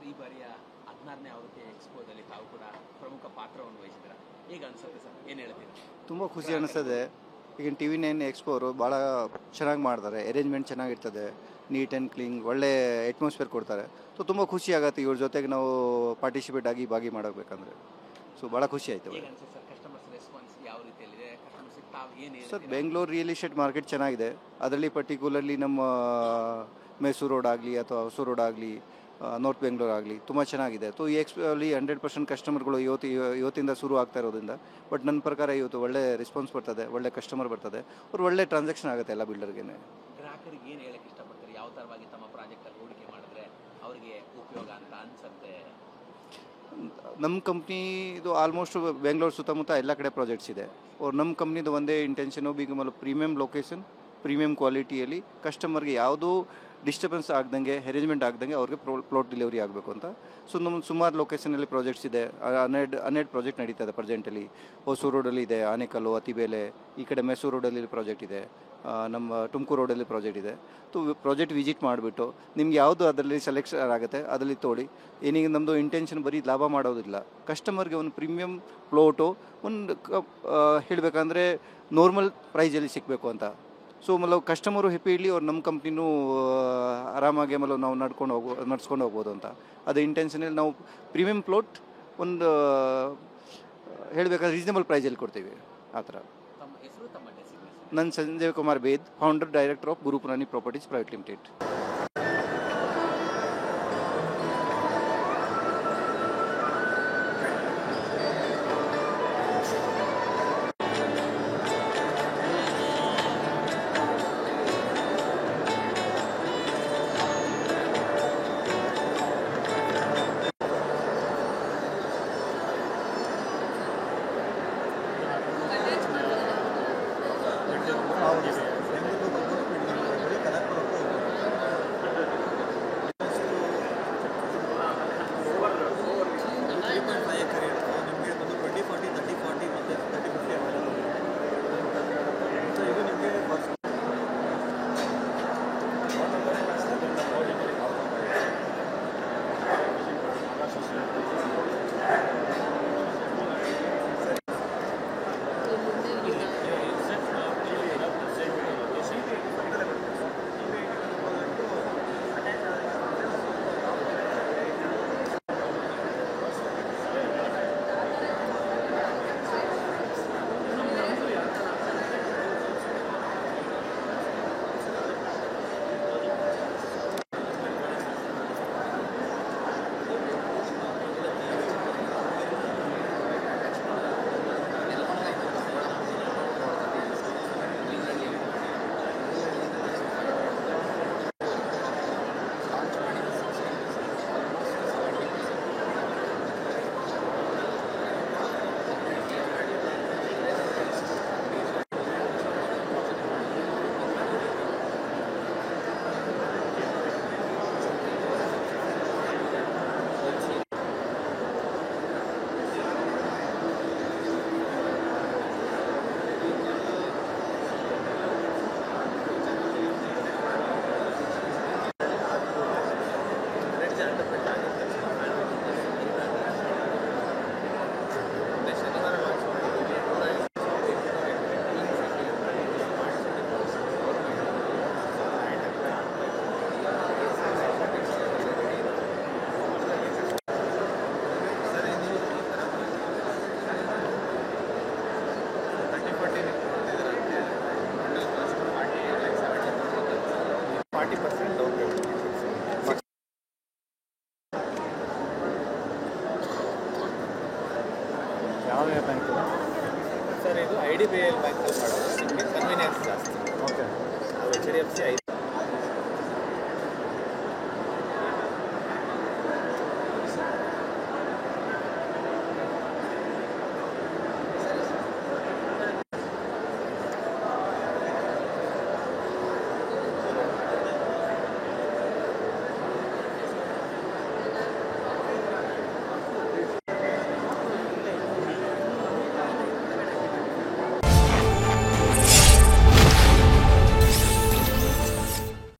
ಈ ಬಾರಿಯ 16ನೇ ಆವೃತ್ತಿಯ ಎಕ್ಸ್ಪೋದಲ್ಲಿ ತಾವು ಕೂಡ ಪ್ರಮುಖ ಪಾತ್ರವನ್ನು ವಹಿಸಿದ್ರ, ಹೇಗೆ ಅನಿಸುತ್ತೆ ಸರ್, ಏನು ಹೇಳ್ತೀರಾ? ತುಂಬ ಖುಷಿ ಅನಿಸ್ತದೆ. ಈಗ TV9 ಎಕ್ಸ್ಪೋ ಅವರು ಭಾಳ ಚೆನ್ನಾಗಿ ಮಾಡ್ತಾರೆ, ಅರೇಂಜ್ಮೆಂಟ್ ಚೆನ್ನಾಗಿರ್ತದೆ, ನೀಟ್ ಆ್ಯಂಡ್ ಕ್ಲೀನ್, ಒಳ್ಳೆ ಅಟ್ಮಾಸ್ಫಿಯರ್ ಕೊಡ್ತಾರೆ. ಸೊ ತುಂಬ ಖುಷಿ ಆಗುತ್ತೆ ಇವ್ರ ಜೊತೆಗೆ ನಾವು ಪಾರ್ಟಿಸಿಪೇಟ್ ಆಗಿ ಭಾಗಿ ಮಾಡಬೇಕಂದ್ರೆ. ಸೊ ಭಾಳ ಖುಷಿ ಆಯಿತು. Sir, Bengaluru real estate market ಚೆನ್ನಾಗಿದೆ. ಅದರಲ್ಲಿ ಪರ್ಟಿಕ್ಯುಲರ್ಲಿ ನಮ್ಮ ಮೈಸೂರು ರೋಡ್ ಆಗಲಿ ಅಥವಾ ಹೊಸೂರು ರೋಡ್ ಆಗಲಿ, ನಾರ್ತ್ ಬೆಂಗಳೂರು ಆಗಲಿ ತುಂಬ ಚೆನ್ನಾಗಿದೆ. ಸೊ ಈ ಎಕ್ಸ್ಪೋಲ್ಲಿ 100% ಕಸ್ಟಮರ್ಗಳು ಇವತ್ತಿಂದ ಶುರು ಆಗ್ತಾ ಇರೋದ್ರಿಂದ, ಬಟ್ ನನ್ನ ಪ್ರಕಾರ ಇವತ್ತು ಒಳ್ಳೆ ರೆಸ್ಪಾನ್ಸ್ ಬರ್ತದೆ, ಒಳ್ಳೆ ಕಸ್ಟಮರ್ ಬರ್ತದೆ, ಅವ್ರು ಒಳ್ಳೆ ಟ್ರಾನ್ಸಾಕ್ಷನ್ ಆಗುತ್ತೆ ಎಲ್ಲ ಬಿಲ್ಡರ್ಗೆ. ಗ್ರಾಹಕರಿಗೆ ಏನು ಹೇಳಕ್ಕೆ ಇಷ್ಟಪಡ್ತಾರೆ? ಯಾವ ಥರವಾಗಿ ತಮ್ಮ ಪ್ರಾಜೆಕ್ಟಲ್ಲಿ ಹೂಡಿಕೆ ಮಾಡಿದ್ರೆ ಅವರಿಗೆ ಉಪಯೋಗ ಅಂತ ಅನ್ಸುತ್ತೆ? ನಮ್ಮ ಕಂಪ್ನಿದು ಆಲ್ಮೋಸ್ಟ್ ಬೆಂಗಳೂರು ಸುತ್ತಮುತ್ತ ಎಲ್ಲ ಕಡೆ ಪ್ರಾಜೆಕ್ಟ್ಸ್ ಇದೆ. ನಮ್ಮ ಕಂಪ್ನಿದು ಒಂದೇ ಇಂಟೆನ್ಷನು ಬಿಗಮಲ್ಲ ಪ್ರೀಮಿಯಂ ಲೊಕೇಶನ್, ಪ್ರೀಮಿಯಂ ಕ್ವಾಲಿಟಿಯಲ್ಲಿ ಕಸ್ಟಮರ್ಗೆ ಯಾವುದೂ ಡಿಸ್ಟರ್ಬೆನ್ಸ್ ಆಗ್ದಂಗೆ, ಅರೇಂಜ್ಮೆಂಟ್ ಆಗ್ದಂಗೆ ಅವ್ರಿಗೆ ಪ್ಲಾಟ್ ಡೆಲಿವರಿ ಆಗಬೇಕು ಅಂತ. ಸೊ ನಮ್ಮ ಸುಮಾರು ಲೊಕೇಶನಲ್ಲಿ ಪ್ರಾಜೆಕ್ಟ್ಸ್ ಇದೆ. 12 ಪ್ರಾಜೆಕ್ಟ್ ನಡೀತಾ ಇದೆ ಪ್ರೆಸೆಂಟಲ್ಲಿ. ಹೊಸೂರು ರೋಡಲ್ಲಿ ಇದೆ, ಆನೇಕಲ್ಲು, ಅತಿಬೇಲೆ, ಈ ಕಡೆ ಮೈಸೂರು ರೋಡಲ್ಲಿ ಪ್ರಾಜೆಕ್ಟ್ ಇದೆ, ನಮ್ಮ ತುಮಕೂರು ರೋಡಲ್ಲಿ ಪ್ರಾಜೆಕ್ಟ್ ಇದೆ. ಸೊ ಪ್ರಾಜೆಕ್ಟ್ ವಿಸಿಟ್ ಮಾಡಿಬಿಟ್ಟು ನಿಮ್ಗೆ ಯಾವುದು ಅದರಲ್ಲಿ ಸೆಲೆಕ್ಷನ್ ಆಗುತ್ತೆ ಅದರಲ್ಲಿ ತೋಡಿ. ಏನೀಗ ನಮ್ಮದು ಇಂಟೆನ್ಷನ್ ಬರೀ ಲಾಭ ಮಾಡೋದಿಲ್ಲ, ಕಸ್ಟಮರ್ಗೆ ಒಂದು ಪ್ರೀಮಿಯಂ ಪ್ಲಾಟು ಒಂದು ಹೇಳಬೇಕಂದ್ರೆ ನಾರ್ಮಲ್ ಪ್ರೈಸಲ್ಲಿ ಸಿಗಬೇಕು ಅಂತ. ಸೊ ಕಸ್ಟಮರು ಹೆಪ್ಪಿ ಇರಲಿ, ಅವ್ರು ನಮ್ಮ ಕಂಪ್ನಿನೂ ಆರಾಮಾಗಿ ನಾವು ನಡ್ಸ್ಕೊಂಡು ಹೋಗ್ಬೋದು ಅಂತ. ಅದು ಇಂಟೆನ್ಷನಲ್ಲಿ ನಾವು ಪ್ರೀಮಿಯಂ ಪ್ಲಾಟ್ ಒಂದು ಹೇಳಬೇಕಾದ್ರೆ ರೀಸನೇಬಲ್ ಪ್ರೈಸಲ್ಲಿ ಕೊಡ್ತೀವಿ ಆ ಥರ. ನನ್ನ Sanjay Kumar Bed, founder director of Gurupurani properties private limited. ಯಾವ ಬ್ಯಾಂಕ್ ಸರ್? ಇದು IDBI ಬ್ಯಾಂಕ್.